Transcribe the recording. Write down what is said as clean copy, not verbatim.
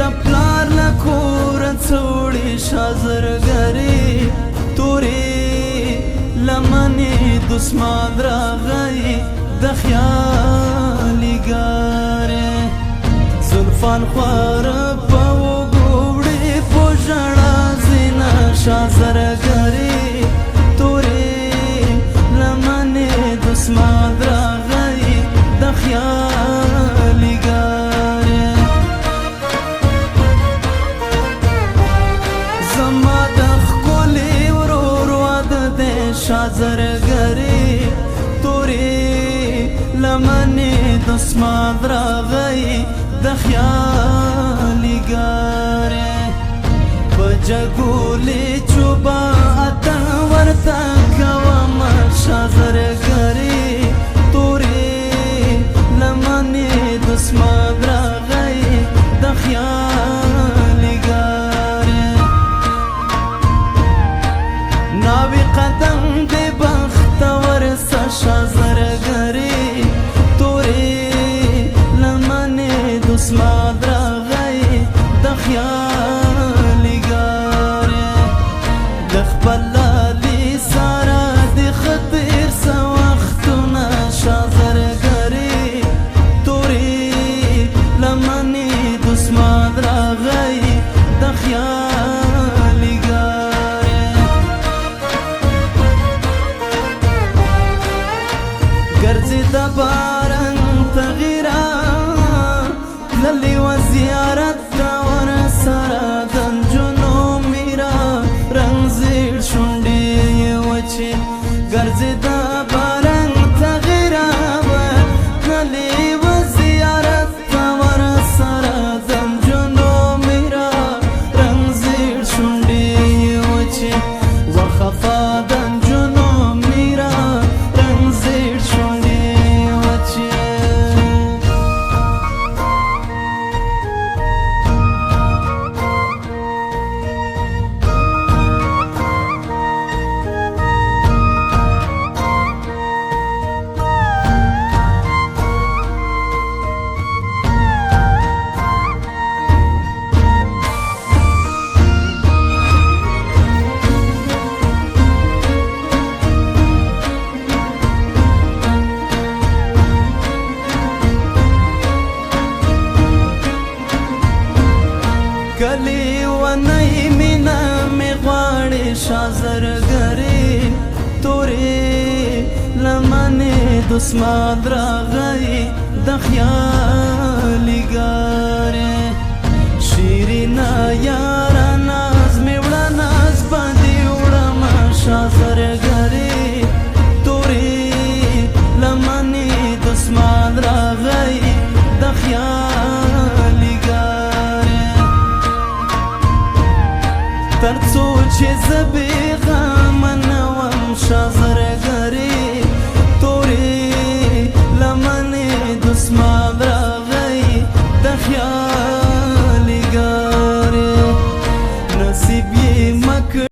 تپلار لکور څوړي شازر غري توري لمني دسمان راغي د خیالي ګاره زلفان خوار په وګوړي پوجړا زینا شازر غري توري لمني دسمان راغي د خیالي ګاره شازر غري توري لمني دسماد راغي د خیالي ګاره بجګولي چوبا اتن ورتا کوم شازر غري توري لمني دسماد راغي د خیالي ګاره ناوي قدم دے بختور سا شازر غري توري لمني دسماد راغي د خیالي ګاره د خپل لالي سارا د خطر سا وختونه شازر غري توري لمني دسماد راغي د خیالي ګرځي د باران تغیرا للی و زیارت دا ور سره د جنو میرا رنگ زیړ شونډې وچی ګرځي د باران تغیرا للی و زیارت دا ور سره د جنو میرا رنگ زیړ شونډې وچی وخفا د جنو میرا رنگ زیړ کلی و نئی مینا می غواړي شازر غري توري لمني دسماد راغي د خیالي ګاره شیرینا یارانه